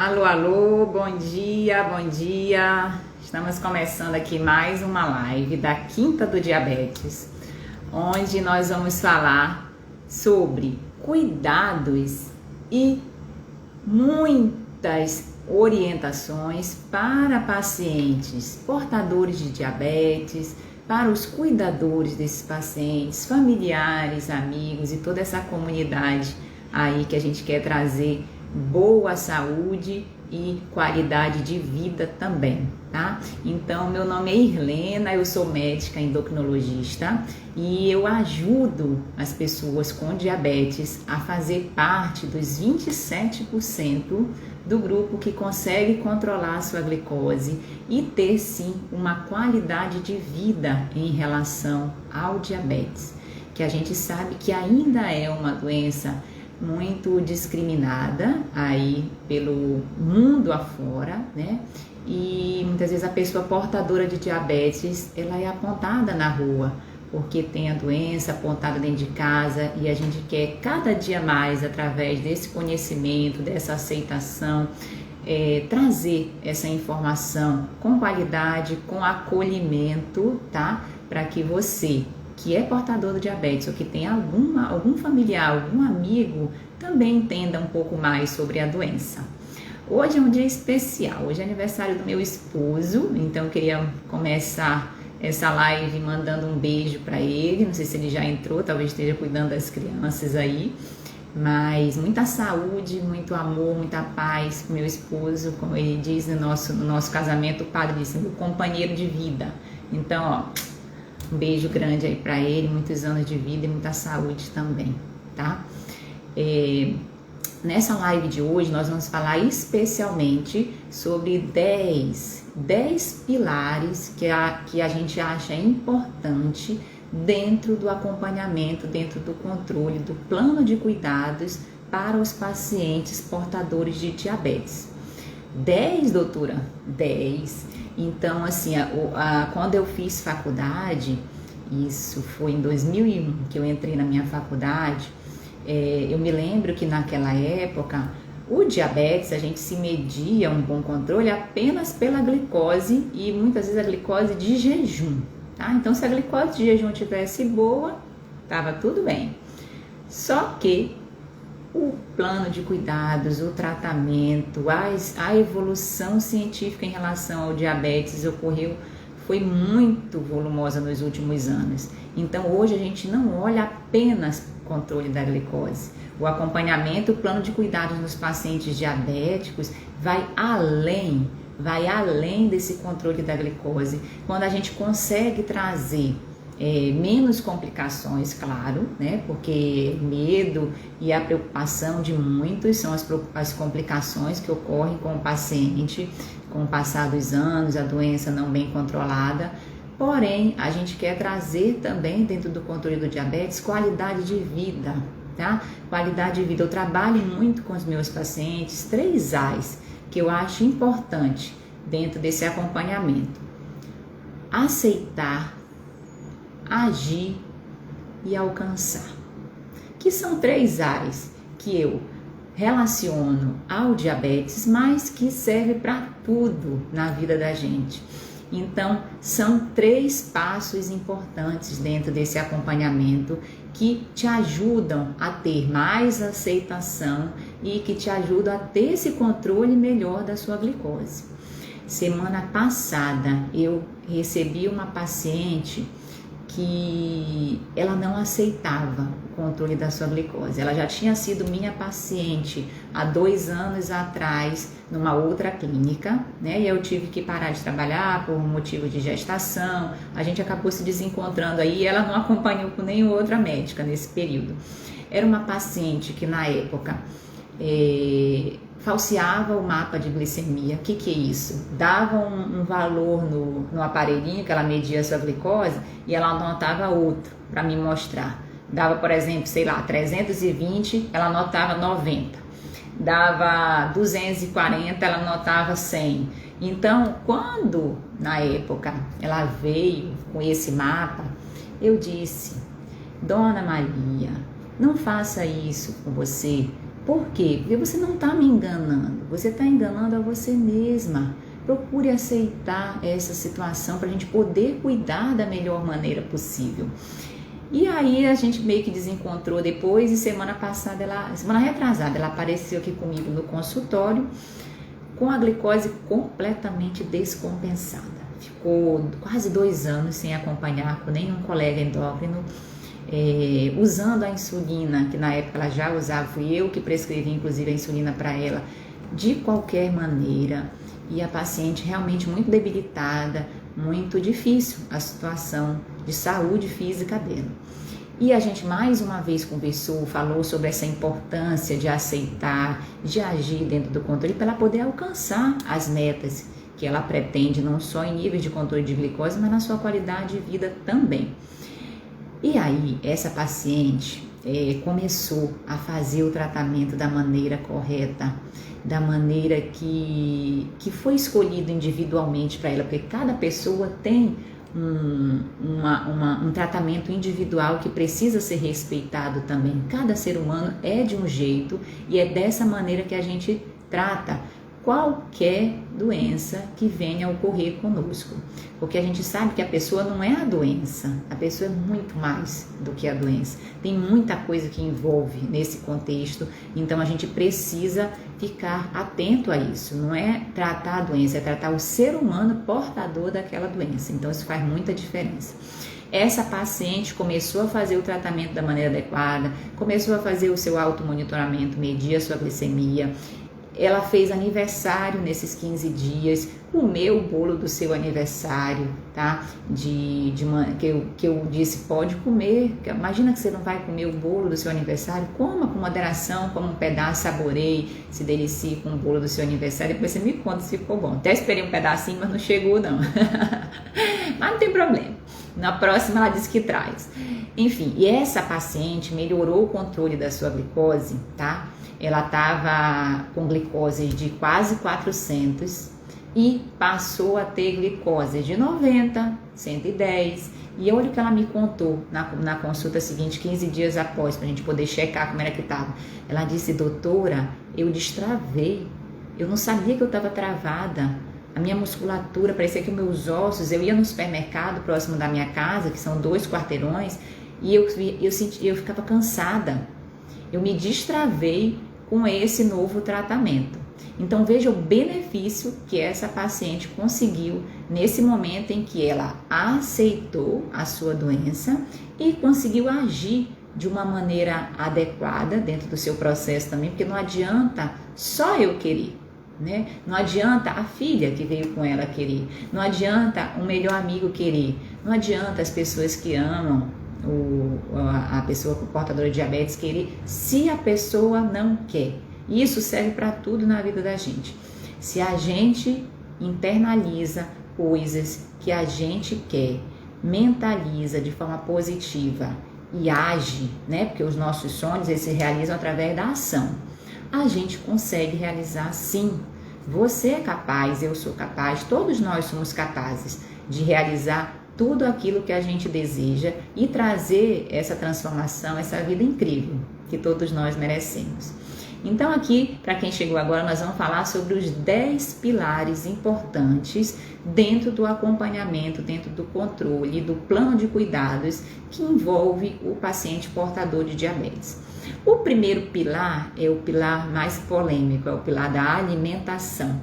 Alô, alô, bom dia, bom dia. Estamos começando aqui mais uma live da Quinta do Diabetes, onde nós vamos falar sobre cuidados e muitas orientações para pacientes portadores de diabetes, para os cuidadores desses pacientes, familiares, amigos e toda essa comunidade aí que a gente quer trazer boa saúde e qualidade de vida também, tá? Então, meu nome é Irlena, eu sou médica endocrinologista e eu ajudo as pessoas com diabetes a fazer parte dos 27% do grupo que consegue controlar a sua glicose e ter sim uma qualidade de vida em relação ao diabetes, que a gente sabe que ainda é uma doença muito discriminada aí pelo mundo afora, né? E muitas vezes a pessoa portadora de diabetes, ela é apontada na rua, porque tem a doença apontada dentro de casa, e a gente quer cada dia mais, através desse conhecimento, dessa aceitação, trazer essa informação com qualidade, com acolhimento, tá? Para que você que é portador do diabetes ou que tem algum familiar, algum amigo, também entenda um pouco mais sobre a doença. Hoje é um dia especial, hoje é aniversário do meu esposo, então eu queria começar essa live mandando um beijo para ele. Não sei se ele já entrou, talvez esteja cuidando das crianças aí, mas muita saúde, muito amor, muita paz pro meu esposo, como ele diz no nosso casamento, o padre disse, meu companheiro de vida. Então, ó, um beijo grande aí pra ele, muitos anos de vida e muita saúde também, tá? Nessa live de hoje nós vamos falar especialmente sobre 10 pilares que a gente acha importante dentro do acompanhamento, dentro do controle, do plano de cuidados para os pacientes portadores de diabetes. 10, doutora? 10. Então, assim, quando eu fiz faculdade, isso foi em 2001 que eu entrei na minha faculdade, eu me lembro que naquela época, o diabetes, a gente se media um bom controle apenas pela glicose e muitas vezes a glicose de jejum, tá? Então, se a glicose de jejum tivesse boa, tava tudo bem. Só que o plano de cuidados, o tratamento, a evolução científica em relação ao diabetes foi muito volumosa nos últimos anos. Então hoje a gente não olha apenas o controle da glicose. O acompanhamento, o plano de cuidados nos pacientes diabéticos vai além desse controle da glicose. Quando a gente consegue trazer menos complicações, claro, né? Porque medo e a preocupação de muitos são as complicações que ocorrem com o paciente com o passar dos anos, a doença não bem controlada. Porém, a gente quer trazer também dentro do controle do diabetes qualidade de vida, tá? Qualidade de vida. Eu trabalho muito com os meus pacientes 3 A's que eu acho importante dentro desse acompanhamento: aceitar, agir e alcançar, que são 3 A's que eu relaciono ao diabetes, mas que serve para tudo na vida da gente. Então, são 3 passos importantes dentro desse acompanhamento que te ajudam a ter mais aceitação e que te ajudam a ter esse controle melhor da sua glicose. Semana passada, eu recebi uma paciente que ela não aceitava o controle da sua glicose. Ela já tinha sido minha paciente há 2 anos atrás numa outra clínica, né? E eu tive que parar de trabalhar por motivo de gestação. A gente acabou se desencontrando aí e ela não acompanhou com nenhuma outra médica nesse período. Era uma paciente que na época falseava o mapa de glicemia. O que é isso? Dava um valor no aparelhinho que ela media a sua glicose e ela anotava outro para me mostrar. Dava, por exemplo, sei lá, 320, ela anotava 90. Dava 240, ela anotava 100. Então, quando na época ela veio com esse mapa, eu disse: Dona Maria, não faça isso com você. Por quê? Porque você não está me enganando, você está enganando a você mesma. Procure aceitar essa situação para a gente poder cuidar da melhor maneira possível. E aí a gente meio que desencontrou depois, e semana retrasada, ela apareceu aqui comigo no consultório com a glicose completamente descompensada. Ficou quase 2 anos sem acompanhar com nenhum colega endócrino, usando a insulina, que na época ela já usava, fui eu que prescrevi inclusive a insulina para ela, de qualquer maneira, e a paciente realmente muito debilitada, muito difícil a situação de saúde física dela. E a gente mais uma vez conversou, falou sobre essa importância de aceitar, de agir dentro do controle para ela poder alcançar as metas que ela pretende, não só em níveis de controle de glicose, mas na sua qualidade de vida também. E aí, essa paciente começou a fazer o tratamento da maneira correta, da maneira que foi escolhido individualmente para ela, porque cada pessoa tem um tratamento individual que precisa ser respeitado também. Cada ser humano é de um jeito e é dessa maneira que a gente trata qualquer doença que venha a ocorrer conosco, porque a gente sabe que a pessoa não é a doença, a pessoa é muito mais do que a doença, tem muita coisa que envolve nesse contexto, então a gente precisa ficar atento a isso, não é tratar a doença, é tratar o ser humano portador daquela doença, então isso faz muita diferença. Essa paciente começou a fazer o tratamento da maneira adequada, começou a fazer o seu automonitoramento, medir a sua glicemia. Ela fez aniversário nesses 15 dias, comeu o bolo do seu aniversário, tá? Que eu disse, pode comer. Imagina que você não vai comer o bolo do seu aniversário, coma com moderação, coma um pedaço, saboreie, se delicie com o bolo do seu aniversário, depois você me conta se ficou bom. Até esperei um pedacinho, mas não chegou não. Mas não tem problema. Na próxima ela disse que traz. Enfim, e essa paciente melhorou o controle da sua glicose, tá? Ela estava com glicose de quase 400 e passou a ter glicose de 90, 110. E olha o que ela me contou na consulta seguinte, 15 dias após, para a gente poder checar como era que estava. Ela disse, doutora, eu destravei, eu não sabia que eu estava travada. A minha musculatura, parecia que meus ossos, eu ia no supermercado próximo da minha casa, que são 2 quarteirões, e eu ficava cansada. Eu me destravei com esse novo tratamento. Então veja o benefício que essa paciente conseguiu nesse momento em que ela aceitou a sua doença e conseguiu agir de uma maneira adequada dentro do seu processo também, porque não adianta só eu querer, né? Não adianta a filha que veio com ela querer, não adianta um melhor amigo querer, não adianta as pessoas que amam a pessoa portadora de diabetes querer, se a pessoa não quer. Isso serve para tudo na vida da gente. Se a gente internaliza coisas que a gente quer, mentaliza de forma positiva e age, né? Porque os nossos sonhos eles se realizam através da ação. A gente consegue realizar sim. Você é capaz, eu sou capaz, todos nós somos capazes de realizar tudo aquilo que a gente deseja e trazer essa transformação, essa vida incrível que todos nós merecemos. Então aqui, para quem chegou agora, nós vamos falar sobre os 10 pilares importantes dentro do acompanhamento, dentro do controle, do plano de cuidados que envolve o paciente portador de diabetes. O primeiro pilar é o pilar mais polêmico, é o pilar da alimentação.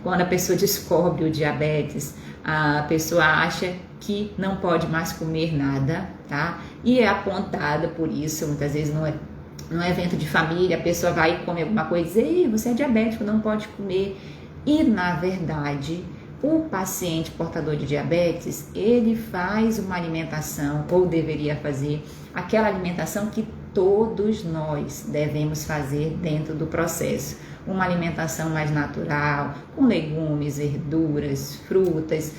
Quando a pessoa descobre o diabetes, a pessoa acha que não pode mais comer nada, tá? E é apontada por isso, muitas vezes num evento de família, a pessoa vai e come alguma coisa e diz, ei, você é diabético, não pode comer. E na verdade, o paciente portador de diabetes, ele faz uma alimentação, ou deveria fazer, aquela alimentação que todos nós devemos fazer dentro do processo. Uma alimentação mais natural, com legumes, verduras, frutas,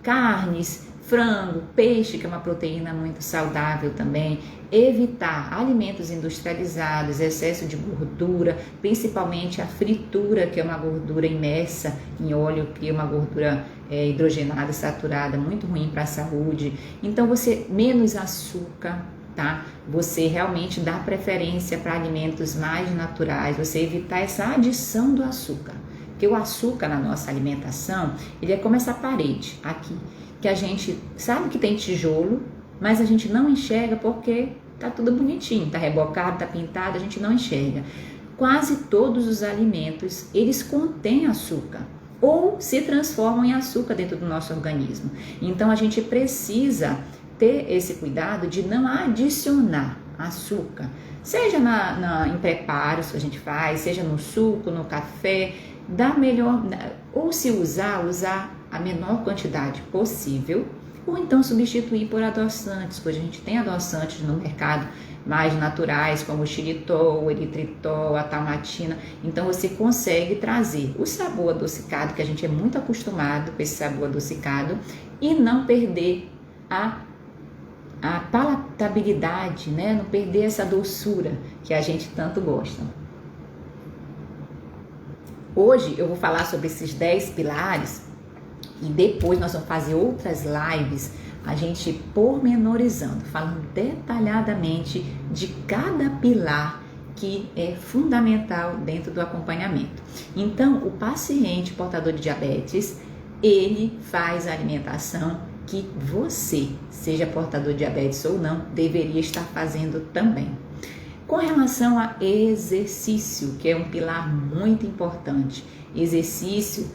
carnes, frango, peixe, que é uma proteína muito saudável também. Evitar alimentos industrializados, excesso de gordura, principalmente a fritura, que é uma gordura imersa em óleo, que é uma gordura hidrogenada, saturada, muito ruim para a saúde. Então, menos açúcar, tá? Você realmente dá preferência para alimentos mais naturais, você evitar essa adição do açúcar. Porque o açúcar na nossa alimentação, ele é como essa parede aqui, que a gente sabe que tem tijolo, mas a gente não enxerga porque tá tudo bonitinho, tá rebocado, tá pintado, a gente não enxerga. Quase todos os alimentos, eles contêm açúcar ou se transformam em açúcar dentro do nosso organismo. Então a gente precisa ter esse cuidado de não adicionar açúcar, seja em preparos que a gente faz, seja no suco, no café, dá melhor, ou se usar a menor quantidade possível, ou então substituir por adoçantes, pois a gente tem adoçantes no mercado mais naturais, como o xilitol, o eritritol, a talmatina. Então você consegue trazer o sabor adocicado, que a gente é muito acostumado com esse sabor adocicado, e não perder a palatabilidade, né? Não perder essa doçura que a gente tanto gosta. Hoje eu vou falar sobre esses 10 pilares e depois nós vamos fazer outras lives, a gente pormenorizando, falando detalhadamente de cada pilar que é fundamental dentro do acompanhamento. Então, o paciente portador de diabetes, ele faz a alimentação que você, seja portador de diabetes ou não, deveria estar fazendo também. Com relação a exercício, que é um pilar muito importante, exercício,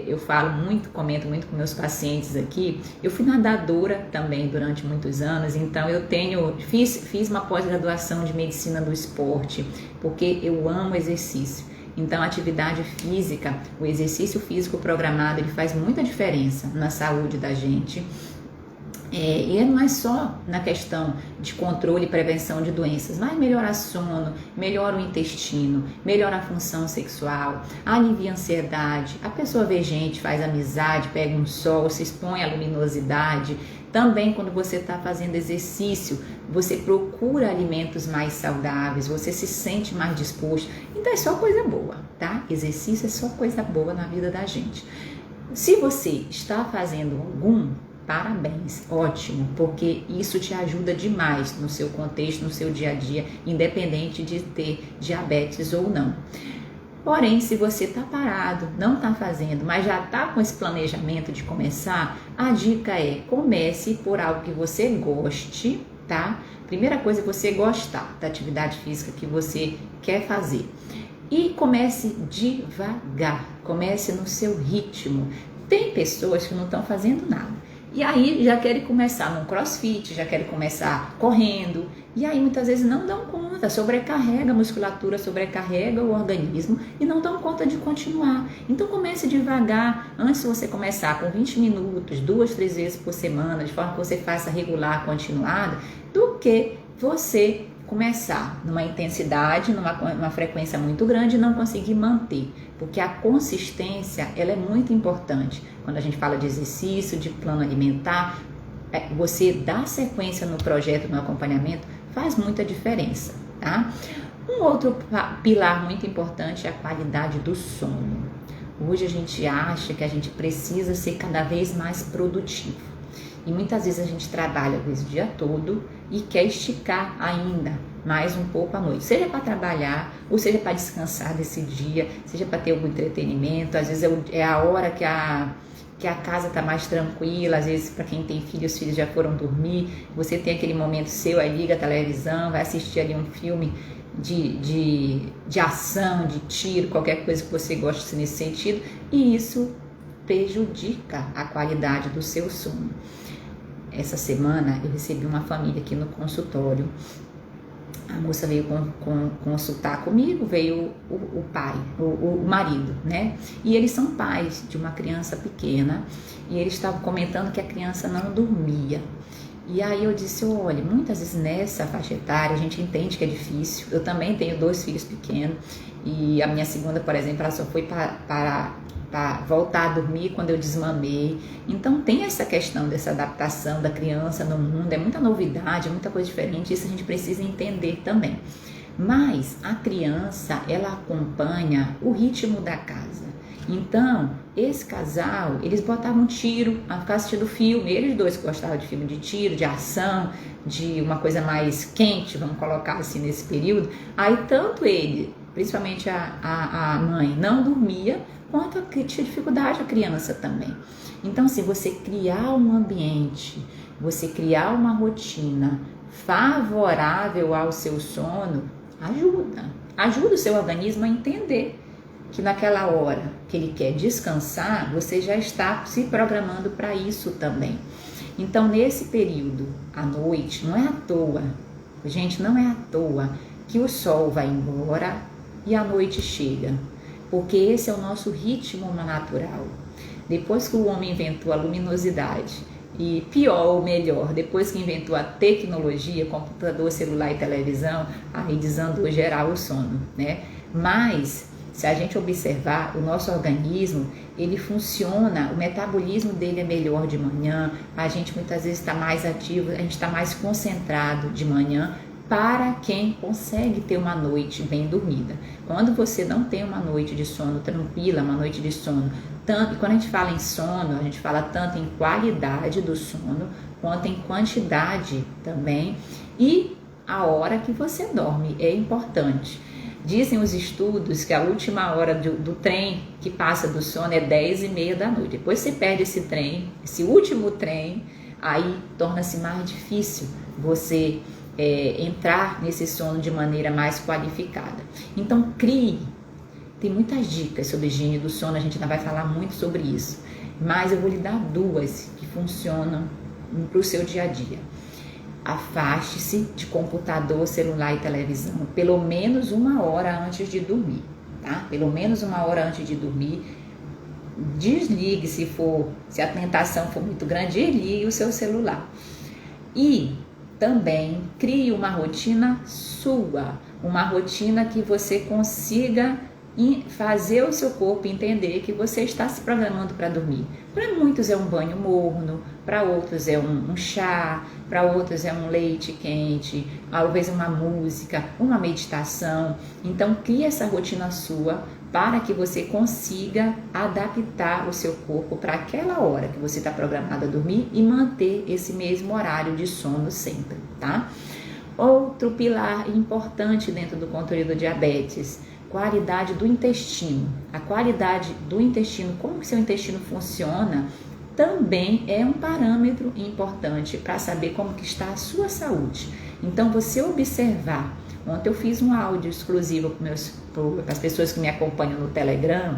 eu falo muito, comento muito com meus pacientes aqui. Eu fui nadadora também durante muitos anos, então eu fiz uma pós-graduação de medicina do esporte, porque eu amo exercício. Então a atividade física, o exercício físico programado, ele faz muita diferença na saúde da gente. E não é só na questão de controle e prevenção de doenças, mas melhora sono, melhora o intestino, melhora a função sexual, alivia a ansiedade, a pessoa vê gente, faz amizade, pega um sol, se expõe à luminosidade. Também quando você está fazendo exercício, você procura alimentos mais saudáveis, você se sente mais disposto. Então é só coisa boa, tá? Exercício é só coisa boa na vida da gente. Se você está fazendo algum, parabéns, ótimo, porque isso te ajuda demais no seu contexto, no seu dia a dia, independente de ter diabetes ou não. Porém, se você está parado, não está fazendo, mas já está com esse planejamento de começar, a dica é: comece por algo que você goste, tá? Primeira coisa é você gostar da atividade física que você quer fazer. E comece devagar, comece no seu ritmo. Tem pessoas que não estão fazendo nada. E aí já querem começar no crossfit, já querem começar correndo, e aí muitas vezes não dão conta, sobrecarrega a musculatura, sobrecarrega o organismo e não dão conta de continuar. Então comece devagar, antes de você começar com 20 minutos, 2, 3 vezes por semana, de forma que você faça regular, continuada, do que você começar numa intensidade, numa frequência muito grande e não conseguir manter, porque a consistência, ela é muito importante. Quando a gente fala de exercício, de plano alimentar, você dar sequência no projeto, no acompanhamento, faz muita diferença, tá? Um outro pilar muito importante é a qualidade do sono. Hoje a gente acha que a gente precisa ser cada vez mais produtivo. E muitas vezes a gente trabalha às vezes, o dia todo e quer esticar ainda mais um pouco à noite. Seja para trabalhar, ou seja para descansar desse dia, seja para ter algum entretenimento. Às vezes é a hora que a casa está mais tranquila. Às vezes para quem tem filhos, os filhos já foram dormir. Você tem aquele momento seu, aí liga a televisão, vai assistir ali um filme de ação, de tiro, qualquer coisa que você goste nesse sentido. E isso prejudica a qualidade do seu sono. Essa semana eu recebi uma família aqui no consultório. A moça veio consultar comigo, veio o pai, o marido, né? E eles são pais de uma criança pequena e eles estavam comentando que a criança não dormia. E aí eu disse: olha, muitas vezes nessa faixa etária a gente entende que é difícil. Eu também tenho 2 filhos pequenos e a minha segunda, por exemplo, ela só foi para voltar a dormir quando eu desmamei. Então tem essa questão dessa adaptação da criança no mundo, é muita novidade, é muita coisa diferente, isso a gente precisa entender também. Mas a criança, ela acompanha o ritmo da casa. Então, esse casal, eles botavam tiro, a ficar assistindo filme, eles dois que gostavam de filme de tiro, de ação, de uma coisa mais quente, vamos colocar assim nesse período. Aí tanto ele, principalmente a mãe, não dormia, quanto tinha dificuldade a criança também. Então, se você criar um ambiente, você criar uma rotina favorável ao seu sono, ajuda o seu organismo a entender que naquela hora que ele quer descansar, você já está se programando para isso também. Então, nesse período, à noite, não é à toa, gente, não é à toa que o sol vai embora e a noite chega, porque esse é o nosso ritmo natural. Depois que o homem inventou a luminosidade, e pior ou melhor, depois que inventou a tecnologia, computador, celular e televisão, aí desandou geral o sono, né? Mas se a gente observar, o nosso organismo, ele funciona, o metabolismo dele é melhor de manhã, a gente muitas vezes está mais ativo, a gente está mais concentrado de manhã, para quem consegue ter uma noite bem dormida. Quando você não tem uma noite de sono tranquila, uma noite de sono, tanto, e quando a gente fala em sono, a gente fala tanto em qualidade do sono, quanto em quantidade também, e a hora que você dorme é importante. Dizem os estudos que a última hora do trem que passa do sono é 10h30 da noite. Depois você perde esse trem, esse último trem, aí torna-se mais difícil você entrar nesse sono de maneira mais qualificada. Então tem muitas dicas sobre higiene do sono, a gente ainda vai falar muito sobre isso, mas eu vou lhe dar duas que funcionam para o seu dia a dia. Afaste-se de computador, celular e televisão pelo menos 1 hora antes de dormir, tá? Pelo menos 1 hora antes de dormir. Desligue se a tentação for muito grande, desligue o seu celular. E também crie uma rotina sua, uma rotina que você consiga fazer o seu corpo entender que você está se programando para dormir. Para muitos é um banho morno, para outros é um chá, para outros é um leite quente, talvez uma música, uma meditação. Então crie essa rotina sua para que você consiga adaptar o seu corpo para aquela hora que você está programado a dormir e manter esse mesmo horário de sono sempre, tá? Outro pilar importante dentro do controle do diabetes, qualidade do intestino. A qualidade do intestino, como que seu intestino funciona, também é um parâmetro importante para saber como que está a sua saúde. Então, você observar. Ontem eu fiz um áudio exclusivo para as pessoas que me acompanham no Telegram,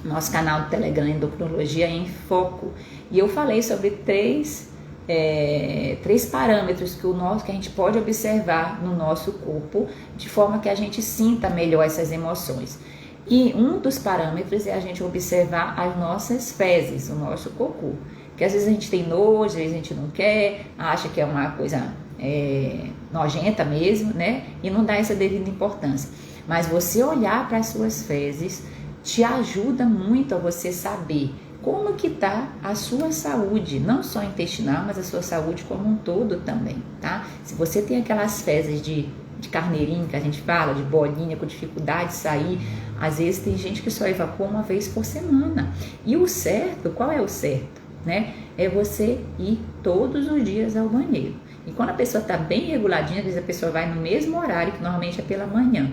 nosso canal do Telegram Endocrinologia em Foco, e eu falei sobre três parâmetros que a gente pode observar no nosso corpo, de forma que a gente sinta melhor essas emoções. E um dos parâmetros é a gente observar as nossas fezes, o nosso cocô, que às vezes a gente tem nojo, às vezes a gente não quer, acha que é uma coisa nojenta mesmo, né? E não dá essa devida importância. Mas você olhar para as suas fezes te ajuda muito a você saber como que está a sua saúde, não só intestinal, mas a sua saúde como um todo também, tá? Se você tem aquelas fezes de carneirinho que a gente fala, de bolinha, com dificuldade de sair, às vezes tem gente que só evacua 1 vez por semana. E o certo, qual é o certo? Né? É você ir todos os dias ao banheiro. E quando a pessoa está bem reguladinha, às vezes a pessoa vai no mesmo horário, que normalmente é pela manhã.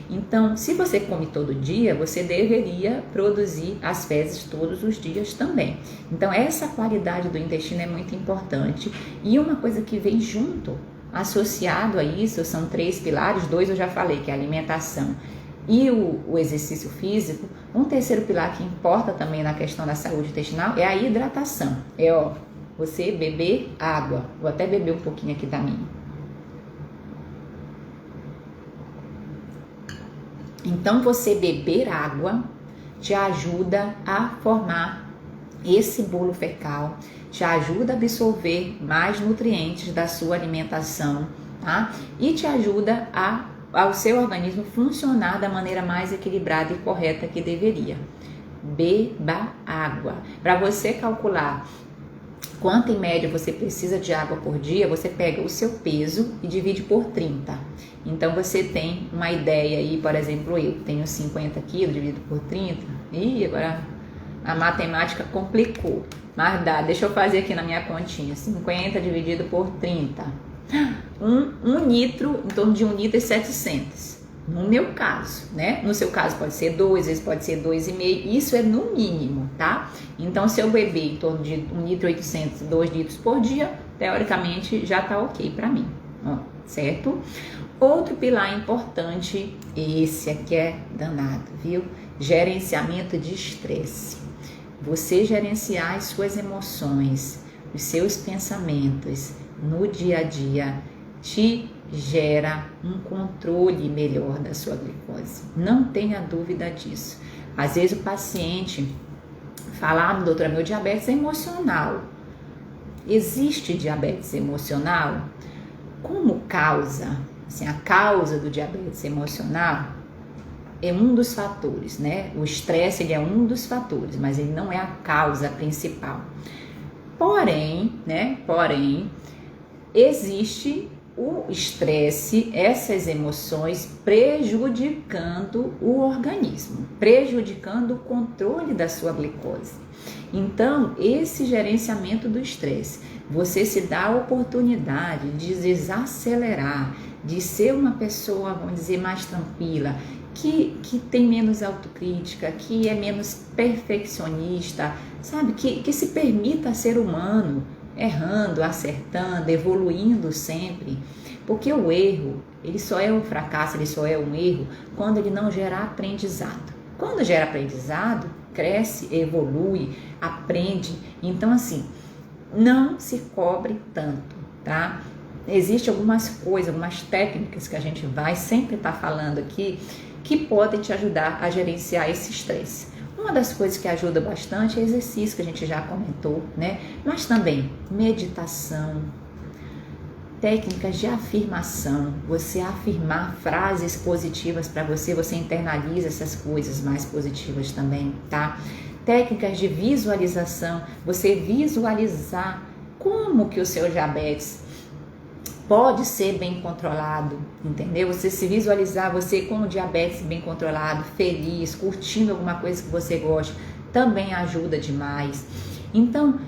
Então, se você come todo dia, você deveria produzir as fezes todos os dias também. Então, essa qualidade do intestino é muito importante. E uma coisa que vem junto, associado a isso, são 3 pilares. 2 eu já falei, que é a alimentação e o exercício físico. Um terceiro pilar que importa também na questão da saúde intestinal é a hidratação. Você beber água. Vou até beber um pouquinho aqui da minha. Então, você beber água te ajuda a formar esse bolo fecal, te ajuda a absorver mais nutrientes da sua alimentação, tá? E te ajuda ao seu organismo funcionar da maneira mais equilibrada e correta que deveria. Beba água. Para você calcular quanto em média você precisa de água por dia, você pega o seu peso e divide por 30. Então você tem uma ideia aí, por exemplo, eu tenho 50 quilos, dividido por 30, Ih, agora a matemática complicou. Mas dá, deixa eu fazer aqui na minha continha. 50 dividido por 30. Um litro, em torno de 1 litro e 700. No meu caso, né? No seu caso pode ser 2, às vezes pode ser 2,5. Isso é no mínimo, tá? Então, se eu beber em torno de 1 litro e 800, 2 litros por dia, teoricamente já tá ok para mim, ó, certo? Outro pilar importante, esse aqui é danado, viu? Gerenciamento de estresse. Você gerenciar as suas emoções, os seus pensamentos no dia a dia te gera um controle melhor da sua glicose. Não tenha dúvida disso. Às vezes o paciente fala, doutora, meu diabetes é emocional. Existe diabetes emocional? Como causa, assim, a causa do diabetes emocional é um dos fatores, né? O estresse, ele é um dos fatores, mas ele não é a causa principal. Porém, existe o estresse, essas emoções prejudicando o organismo, prejudicando o controle da sua glicose. Então, esse gerenciamento do estresse, você se dá a oportunidade de desacelerar, de ser uma pessoa, vamos dizer, mais tranquila, que tem menos autocrítica, que é menos perfeccionista, sabe? Que se permita ser humano, errando, acertando, evoluindo sempre. Porque o erro, ele só é um fracasso, ele só é um erro quando ele não gera aprendizado. Quando gera aprendizado, cresce, evolui, aprende. Então, assim, não se cobre tanto, tá? Existem algumas coisas, algumas técnicas que a gente vai sempre estar falando aqui que podem te ajudar a gerenciar esse estresse. Uma das coisas que ajuda bastante é exercício, que a gente já comentou, né? Mas também meditação, técnicas de afirmação, você afirmar frases positivas para você, você internaliza essas coisas mais positivas também, tá? Técnicas de visualização, você visualizar como que o seu diabetes pode ser bem controlado, entendeu? Você se visualizar, você com o diabetes bem controlado, feliz, curtindo alguma coisa que você gosta, também ajuda demais. Então,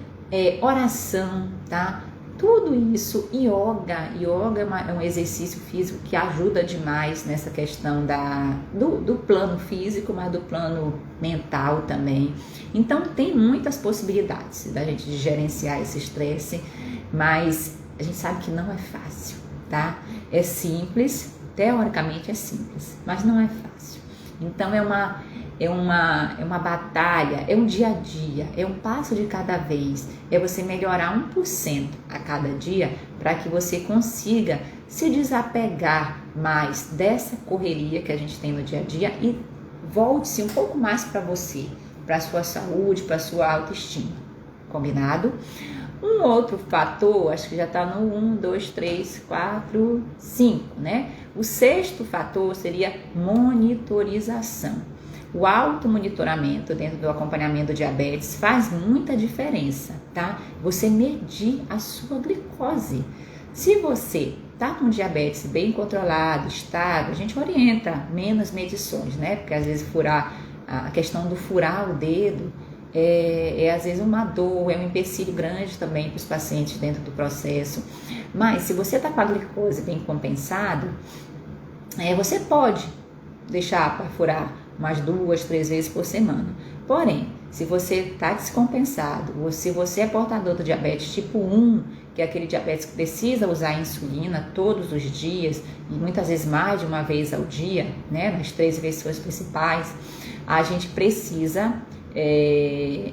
oração, tá? Tudo isso, yoga é um exercício físico que ajuda demais nessa questão do plano físico, mas do plano mental também. Então, tem muitas possibilidades da gente gerenciar esse estresse, mas a gente sabe que não é fácil, tá? É simples, teoricamente é simples, mas não é fácil. Então é uma batalha, é um dia a dia, é um passo de cada vez, é você melhorar 1% a cada dia para que você consiga se desapegar mais dessa correria que a gente tem no dia a dia e volte-se um pouco mais para você, para a sua saúde, para a sua autoestima, combinado? Um outro fator, acho que já está no 1, 2, 3, 4, 5, né? O sexto fator seria monitorização. O automonitoramento dentro do acompanhamento do diabetes faz muita diferença, tá? Você medir a sua glicose. Se você tá com diabetes bem controlado, estável, a gente orienta menos medições, né? Porque às vezes a questão do furar o dedo às vezes uma dor, é um empecilho grande também para os pacientes dentro do processo. Mas se você está com a glicose bem compensada, você pode deixar para furar umas 2, 3 vezes por semana. Porém, se você está descompensado, ou se você é portador do diabetes tipo 1, que é aquele diabetes que precisa usar insulina todos os dias, e muitas vezes mais de uma vez ao dia, né, nas 3 versões principais, a gente precisa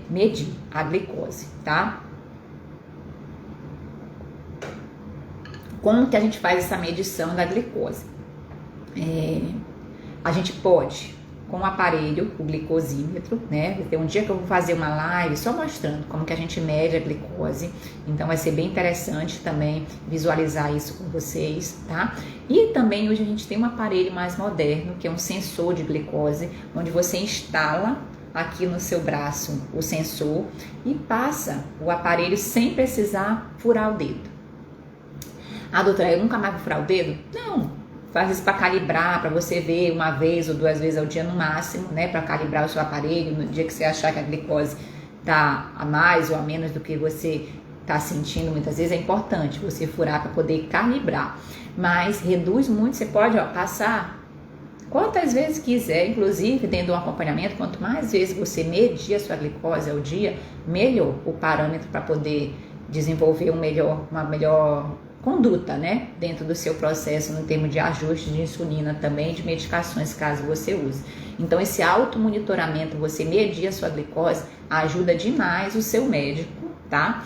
medir a glicose, tá? Como que a gente faz essa medição da glicose? A gente pode, com o aparelho, o glicosímetro, né? Tem um dia que eu vou fazer uma live só mostrando como que a gente mede a glicose, então vai ser bem interessante também visualizar isso com vocês, tá? E também hoje a gente tem um aparelho mais moderno, que é um sensor de glicose, onde você instala aqui no seu braço o sensor e passa o aparelho sem precisar furar o dedo. Ah, doutora, eu nunca mais vou furar o dedo? Não, às vezes para calibrar, para você ver uma vez ou 2 vezes ao dia no máximo, né, para calibrar o seu aparelho no dia que você achar que a glicose tá a mais ou a menos do que você tá sentindo. Muitas vezes é importante você furar para poder calibrar, mas reduz muito. Você pode passar quantas vezes quiser, inclusive dentro do acompanhamento. Quanto mais vezes você medir a sua glicose ao dia, melhor o parâmetro para poder desenvolver uma melhor conduta, né, dentro do seu processo no termo de ajuste de insulina, também de medicações, caso você use. Então esse automonitoramento, você medir a sua glicose, ajuda demais o seu médico, tá?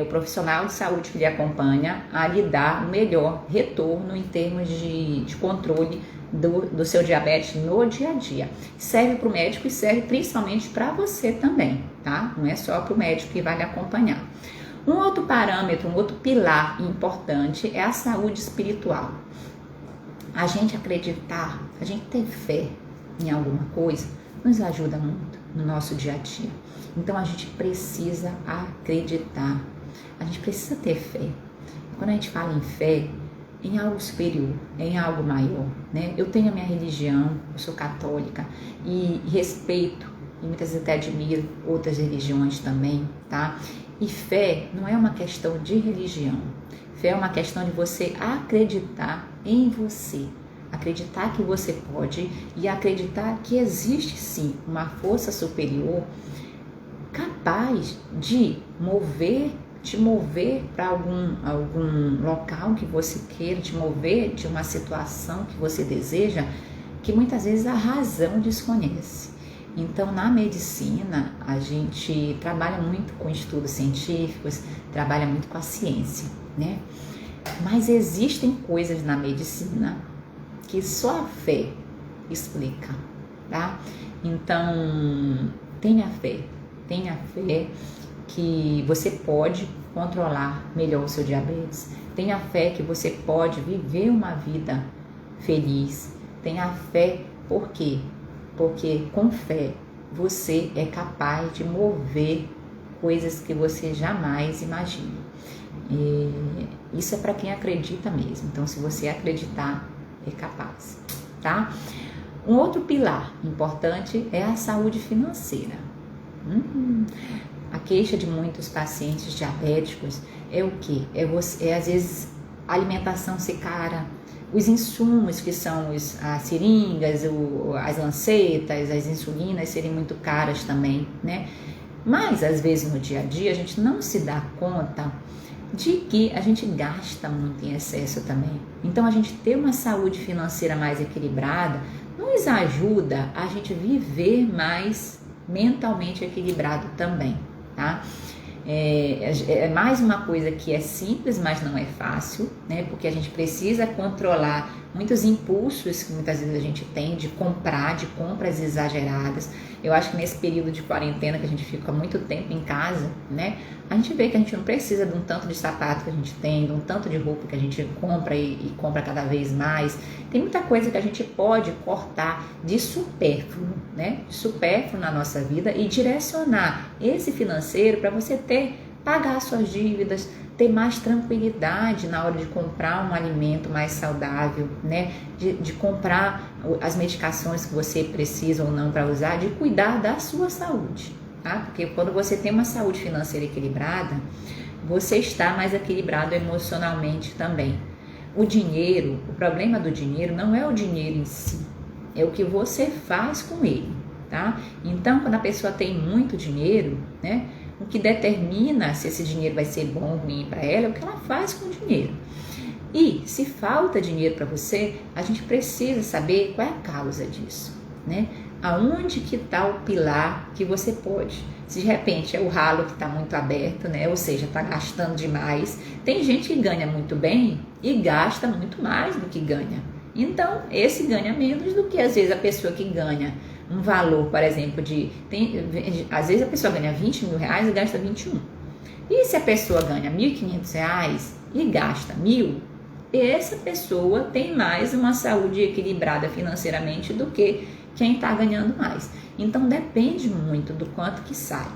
O profissional de saúde que lhe acompanha a lhe dar o melhor retorno em termos de controle do seu diabetes no dia a dia. Serve para o médico e serve principalmente para você também, tá? Não é só para o médico que vai lhe acompanhar. Um outro parâmetro, um outro pilar importante é a saúde espiritual. A gente acreditar, a gente ter fé em alguma coisa, nos ajuda muito no nosso dia a dia. Então a gente precisa acreditar, a gente precisa ter fé. Quando a gente fala em fé, em algo superior, em algo maior, né? Eu tenho a minha religião, eu sou católica e respeito e muitas vezes até admiro outras religiões também, tá? E fé não é uma questão de religião. Fé é uma questão de você acreditar em você. Acreditar que você pode e acreditar que existe sim uma força superior capaz de te mover para algum local que você queira, te mover de uma situação que você deseja, que muitas vezes a razão desconhece. Então, na medicina, a gente trabalha muito com estudos científicos, trabalha muito com a ciência, né? Mas existem coisas na medicina que só a fé explica, tá? Então, tenha fé que você pode controlar melhor o seu diabetes. Tenha fé que você pode viver uma vida feliz. Tenha fé, por quê? Porque com fé você é capaz de mover coisas que você jamais imagina. E isso é para quem acredita mesmo. Então, se você acreditar, é capaz, tá? Um outro pilar importante é a saúde financeira. A queixa de muitos pacientes diabéticos é o quê? Às vezes a alimentação ser cara, os insumos que são as seringas, as lancetas, as insulinas serem muito caras também, né? Mas às vezes no dia a dia a gente não se dá conta de que a gente gasta muito em excesso também. Então a gente ter uma saúde financeira mais equilibrada nos ajuda a gente viver mais mentalmente equilibrado também, tá? É mais uma coisa que é simples, mas não é fácil, né? Porque a gente precisa controlar muitos impulsos que muitas vezes a gente tem de compras exageradas. Eu acho que nesse período de quarentena que a gente fica muito tempo em casa, né? A gente vê que a gente não precisa de um tanto de sapato que a gente tem, de um tanto de roupa que a gente compra e compra cada vez mais. Tem muita coisa que a gente pode cortar de supérfluo, né? De supérfluo na nossa vida e direcionar esse financeiro para você pagar suas dívidas, ter mais tranquilidade na hora de comprar um alimento mais saudável, né? De comprar as medicações que você precisa ou não para usar, de cuidar da sua saúde, tá? Porque quando você tem uma saúde financeira equilibrada, você está mais equilibrado emocionalmente também. O problema do dinheiro não é o dinheiro em si, é o que você faz com ele, tá? Então, quando a pessoa tem muito dinheiro, né? O que determina se esse dinheiro vai ser bom ou ruim para ela é o que ela faz com o dinheiro. E se falta dinheiro para você, a gente precisa saber qual é a causa disso, né? Aonde que está o pilar que você pode? Se de repente é o ralo que está muito aberto, né? Ou seja, está gastando demais. Tem gente que ganha muito bem e gasta muito mais do que ganha. Então, esse ganha menos do que às vezes a pessoa que ganha um valor, por exemplo, às vezes a pessoa ganha 20 mil reais e gasta 21. E se a pessoa ganha 1.500 reais e gasta 1.000, essa pessoa tem mais uma saúde equilibrada financeiramente do que quem está ganhando mais. Então depende muito do quanto que sai.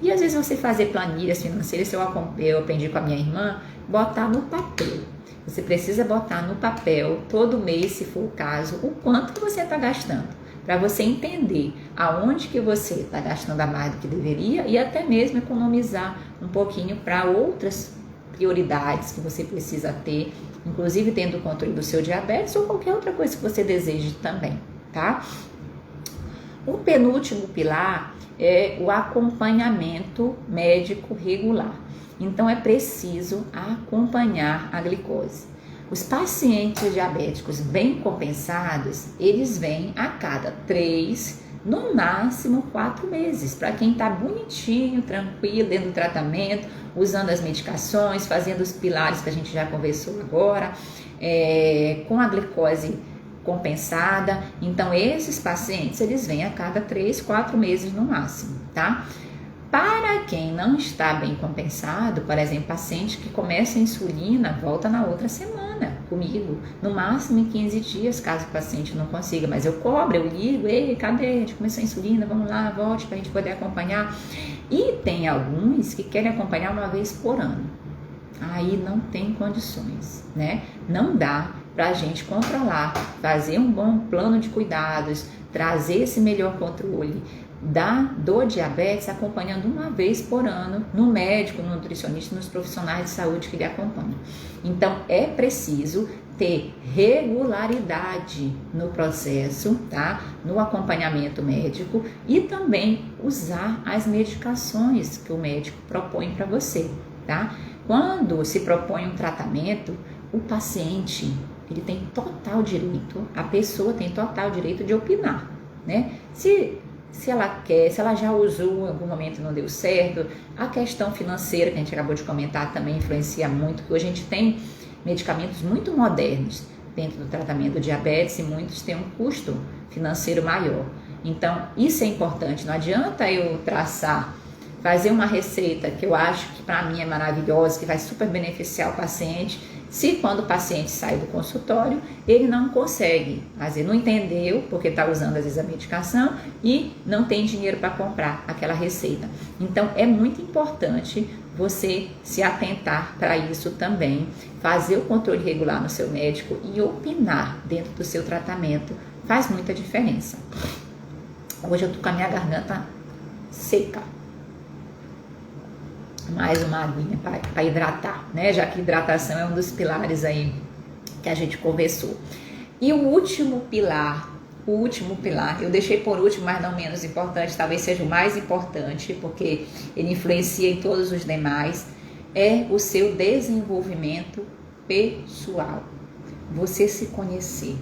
E às vezes você fazer planilhas financeiras, eu aprendi com a minha irmã, botar no papel. Você precisa botar no papel, todo mês, se for o caso, o quanto que você está gastando, para você entender aonde que você está gastando a mais do que deveria e até mesmo economizar um pouquinho para outras prioridades que você precisa ter, inclusive tendo o controle do seu diabetes ou qualquer outra coisa que você deseje também, tá? O penúltimo pilar é o acompanhamento médico regular. Então, é preciso acompanhar a glicose. Os pacientes diabéticos bem compensados, eles vêm a cada 3, no máximo 4 meses. Para quem está bonitinho, tranquilo, dentro do tratamento, usando as medicações, fazendo os pilares que a gente já conversou agora, com a glicose compensada. Então, esses pacientes, eles vêm a cada 3, 4 meses no máximo, tá? Para quem não está bem compensado, por exemplo, paciente que começa a insulina, volta na outra semana comigo, no máximo em 15 dias, caso o paciente não consiga, mas eu cobro, eu ligo, ei, cadê? A gente começou a insulina, vamos lá, volte para a gente poder acompanhar. E tem alguns que querem acompanhar uma vez por ano. Aí não tem condições, né? Não dá para a gente controlar, fazer um bom plano de cuidados, trazer esse melhor controle do diabetes, acompanhando uma vez por ano no médico, no nutricionista, nos profissionais de saúde que lhe acompanham. Então, é preciso ter regularidade no processo, tá? No acompanhamento médico e também usar as medicações que o médico propõe para você, tá? Quando se propõe um tratamento, o paciente, ele tem total direito, a pessoa tem total direito de opinar, né? Se ela quer, se ela já usou em algum momento e não deu certo, a questão financeira que a gente acabou de comentar também influencia muito, porque hoje a gente tem medicamentos muito modernos dentro do tratamento do diabetes e muitos têm um custo financeiro maior. Então, isso é importante, não adianta eu fazer uma receita que eu acho que para mim é maravilhosa, que vai super beneficiar o paciente, se quando o paciente sai do consultório, ele não consegue, às vezes não entendeu, porque está usando às vezes a medicação e não tem dinheiro para comprar aquela receita. Então, é muito importante você se atentar para isso também, fazer o controle regular no seu médico e opinar dentro do seu tratamento, faz muita diferença. Hoje eu tô com a minha garganta seca. Mais uma aguinha para hidratar, né? Já que hidratação é um dos pilares aí que a gente conversou. E o último pilar, eu deixei por último, mas não menos importante, talvez seja o mais importante, porque ele influencia em todos os demais, é o seu desenvolvimento pessoal. Você se conhecer,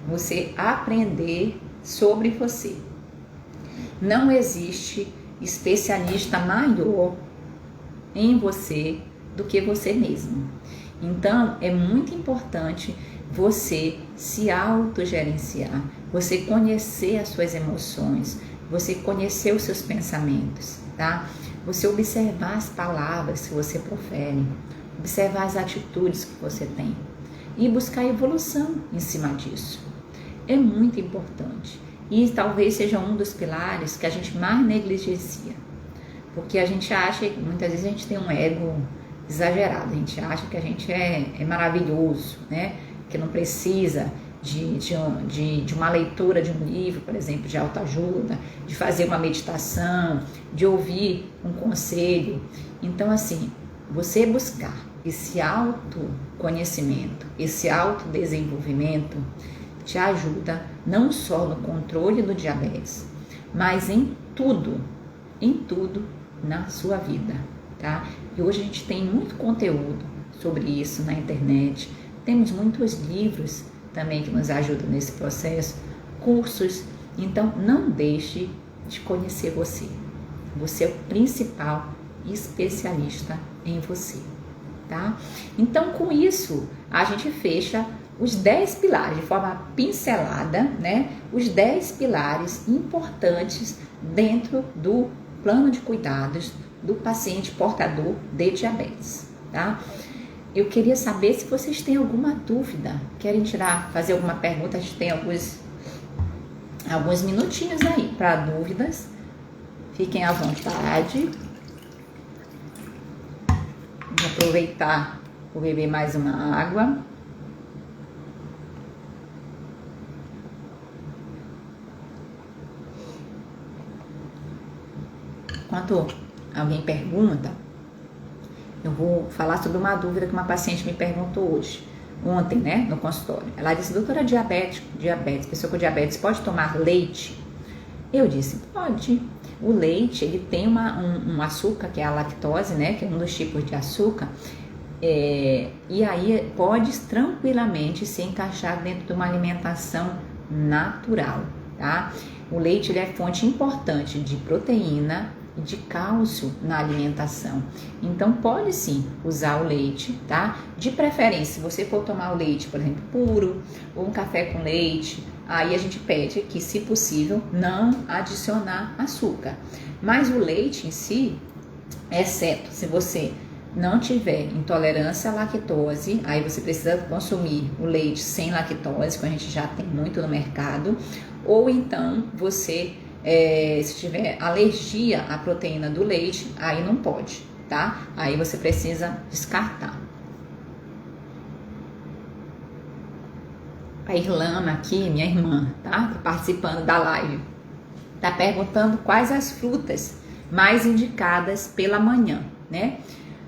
você aprender sobre você. Não existe especialista maior em você do que você mesmo. Então, é muito importante você se autogerenciar, você conhecer as suas emoções, você conhecer os seus pensamentos, tá? Você observar as palavras que você profere, observar as atitudes que você tem e buscar evolução em cima disso. É muito importante e talvez seja um dos pilares que a gente mais negligencia. Porque a gente acha, muitas vezes a gente tem um ego exagerado, a gente acha que a gente é maravilhoso, né? Que não precisa de uma leitura de um livro, por exemplo, de autoajuda, de fazer uma meditação, de ouvir um conselho. Então, assim, você buscar esse autoconhecimento, esse autodesenvolvimento, te ajuda não só no controle do diabetes, mas em tudo na sua vida, tá? E hoje a gente tem muito conteúdo sobre isso na internet, temos muitos livros também que nos ajudam nesse processo, cursos. Então não deixe de conhecer você. Você é o principal especialista em você, tá? Então com isso a gente fecha os 10 pilares de forma pincelada, né? Os 10 pilares importantes dentro do plano de cuidados do paciente portador de diabetes, tá? Eu queria saber se vocês têm alguma dúvida, querem fazer alguma pergunta. A gente tem alguns minutinhos aí para dúvidas. Fiquem à vontade. Vou aproveitar Vou beber mais uma água. Enquanto alguém pergunta, eu vou falar sobre uma dúvida que uma paciente me perguntou ontem, né, no consultório. Ela disse: doutora, diabetes, pessoa com diabetes pode tomar leite? Eu disse: pode. O leite, ele tem um açúcar, que é a lactose, né, que é um dos tipos de açúcar, e aí pode tranquilamente se encaixar dentro de uma alimentação natural, tá? O leite, ele é fonte importante de proteína e de cálcio na alimentação. Então pode sim usar o leite, tá? De preferência, se você for tomar o leite, por exemplo, puro, ou um café com leite, aí a gente pede que, se possível, não adicionar açúcar. Mas o leite em si, exceto se você não tiver intolerância à lactose, aí você precisa consumir o leite sem lactose, que a gente já tem muito no mercado, ou então você, se tiver alergia à proteína do leite, aí não pode, tá? Aí você precisa descartar. A Irlana aqui, minha irmã, tá participando da live, tá perguntando quais as frutas mais indicadas pela manhã, né?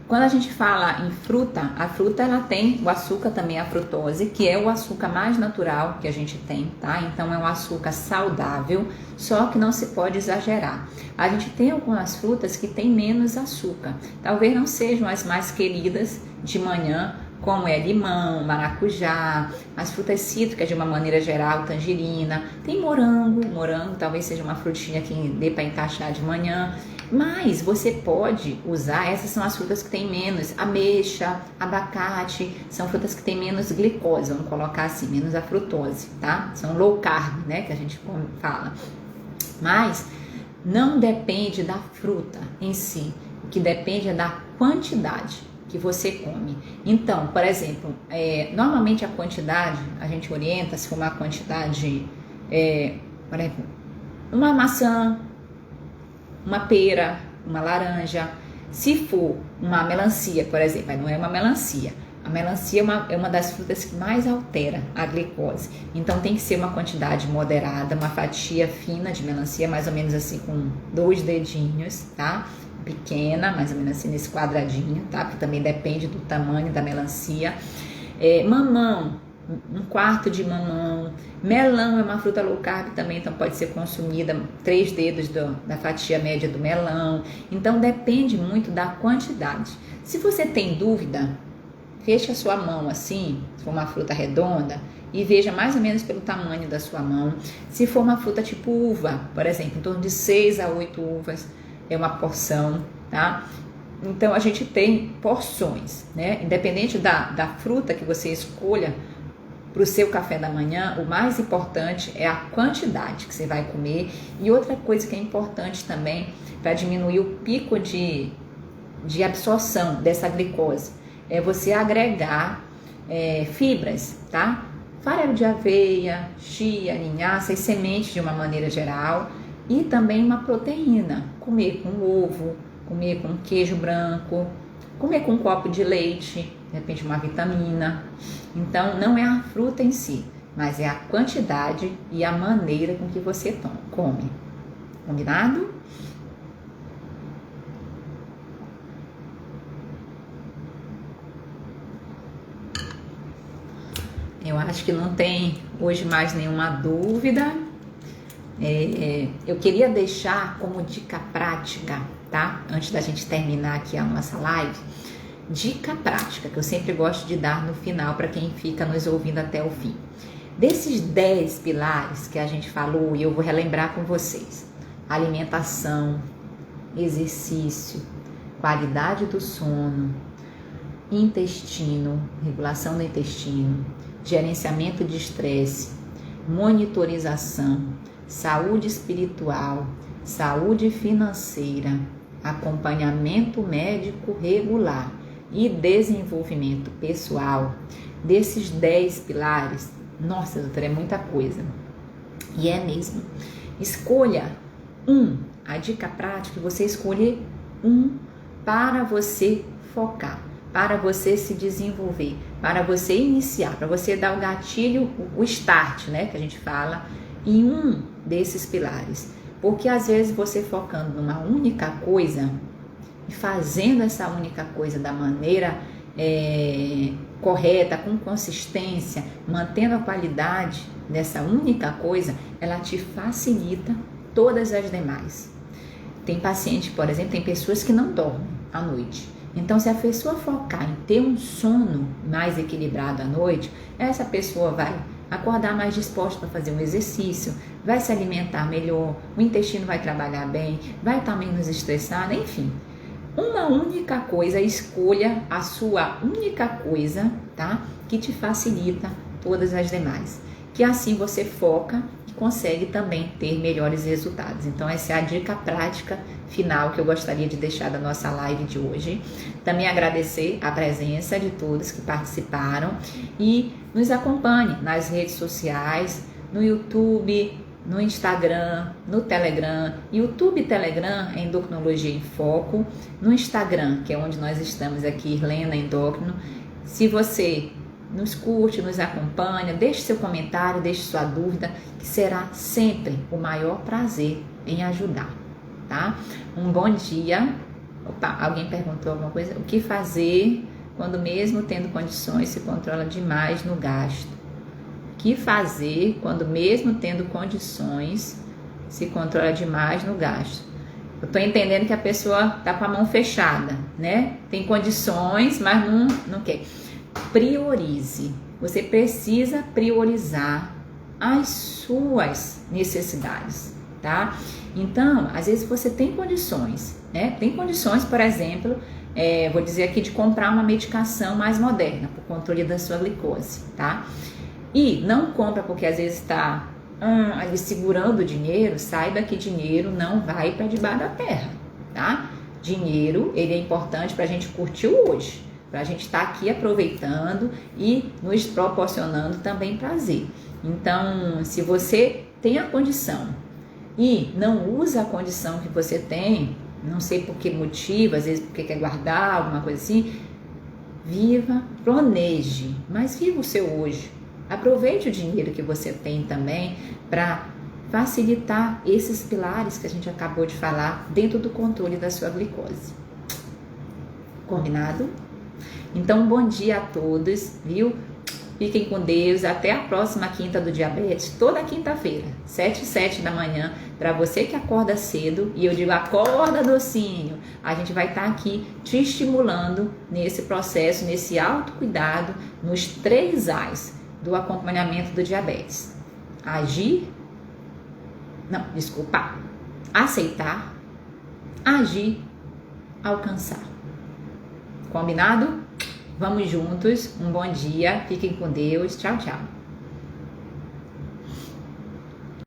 Quando a gente fala em fruta, a fruta ela tem o açúcar também, a frutose, que é o açúcar mais natural que a gente tem, tá? Então é um açúcar saudável, só que não se pode exagerar. A gente tem algumas frutas que tem menos açúcar, talvez não sejam as mais queridas de manhã, como é limão, maracujá, as frutas cítricas de uma maneira geral, tangerina, tem morango talvez seja uma frutinha que dê para encaixar de manhã, mas você pode usar, essas são as frutas que tem menos, ameixa, abacate, são frutas que tem menos glicose, vamos colocar assim, menos a frutose, tá? São low carb, né, que a gente fala, mas não depende da fruta em si, o que depende é da quantidade que você come. Então, por exemplo, normalmente a quantidade, a gente orienta, se for uma quantidade, por exemplo, uma maçã, uma pera, uma laranja. Se for uma melancia, por exemplo, não é uma melancia. A melancia é uma das frutas que mais altera a glicose. Então tem que ser uma quantidade moderada, uma fatia fina de melancia, mais ou menos assim com 2 dedinhos, tá? Pequena, mais ou menos assim nesse quadradinho, tá? Porque também depende do tamanho da melancia. Mamão, 1/4 de mamão. Melão é uma fruta low carb também, então pode ser consumida 3 dedos da fatia média do melão. Então depende muito da quantidade. Se você tem dúvida, feche a sua mão assim, se for uma fruta redonda, e veja mais ou menos pelo tamanho da sua mão. Se for uma fruta tipo uva, por exemplo, em torno de 6 a 8 uvas, é uma porção, tá? Então a gente tem porções, né? Independente da fruta que você escolha para o seu café da manhã, o mais importante é a quantidade que você vai comer. E outra coisa que é importante também para diminuir o pico de absorção dessa glicose é você agregar fibras, tá? Farelo de aveia, chia, linhaça e sementes de uma maneira geral. E também uma proteína, comer com ovo, comer com queijo branco, comer com um copo de leite, de repente uma vitamina. Então não é a fruta em si, mas é a quantidade e a maneira com que você come. Combinado? Eu acho que não tem hoje mais nenhuma dúvida. Eu queria deixar como dica prática, tá? Antes da gente terminar aqui a nossa live, dica prática que eu sempre gosto de dar no final para quem fica nos ouvindo até o fim. Desses 10 pilares que a gente falou, e eu vou relembrar com vocês: alimentação, exercício, qualidade do sono, intestino, regulação do intestino, gerenciamento de estresse, monitorização, saúde espiritual, saúde financeira, acompanhamento médico regular e desenvolvimento pessoal. Desses 10 pilares, nossa, doutora, é muita coisa. E é mesmo. Escolha a dica prática é você escolher para você focar. para você se desenvolver, para você iniciar, para você dar o gatilho, o start, né, que a gente fala, em um desses pilares. Porque às vezes você focando numa única coisa e fazendo essa única coisa da maneira correta, com consistência, mantendo a qualidade dessa única coisa, ela te facilita todas as demais. Tem paciente, por exemplo, tem pessoas que não dormem à noite. Então, se a pessoa focar em ter um sono mais equilibrado à noite, essa pessoa vai acordar mais disposta para fazer um exercício, vai se alimentar melhor, o intestino vai trabalhar bem, vai estar menos estressada, enfim. Uma única coisa, escolha a sua única coisa, tá? Que te facilita todas as demais. Que assim você foca e consegue também ter melhores resultados. Então essa é a dica prática final que eu gostaria de deixar da nossa live de hoje. Também agradecer a presença de todos que participaram e nos acompanhe nas redes sociais, no YouTube, no Instagram, no Telegram. YouTube e Telegram é Endocrinologia em Foco. No Instagram, que é onde nós estamos aqui, Irlena Endócrino. Se você nos curte, nos acompanha, deixe seu comentário, deixe sua dúvida, que será sempre o maior prazer em ajudar, tá? Um bom dia. Opa, alguém perguntou alguma coisa? O que fazer quando mesmo tendo condições se controla demais no gasto? O que fazer quando mesmo tendo condições se controla demais no gasto? Eu tô entendendo que a pessoa tá com a mão fechada, né? Tem condições, mas não quer. Priorize. Você precisa priorizar as suas necessidades, tá? Então, às vezes você tem condições, né? Tem condições, por exemplo, vou dizer aqui, de comprar uma medicação mais moderna para o controle da sua glicose, tá? E não compra porque às vezes está ali segurando o dinheiro. Saiba que dinheiro não vai para debaixo da terra, tá? Dinheiro, ele é importante para a gente curtir o hoje, para a gente estar aqui aproveitando e nos proporcionando também prazer. Então, se você tem a condição e não usa a condição que você tem, não sei por que motivo, às vezes porque quer guardar alguma coisa assim, viva, planeje, mas viva o seu hoje. Aproveite o dinheiro que você tem também para facilitar esses pilares que a gente acabou de falar dentro do controle da sua glicose. Combinado? Então, bom dia a todos, viu? Fiquem com Deus. Até a próxima quinta do diabetes, toda quinta-feira, 7 e 7 da manhã, para você que acorda cedo. E eu digo, acorda, docinho. A gente vai estar aqui te estimulando nesse processo, nesse autocuidado, nos 3 A's do acompanhamento do diabetes. Aceitar, agir, alcançar. Combinado? Vamos juntos. Um bom dia. Fiquem com Deus. Tchau, tchau.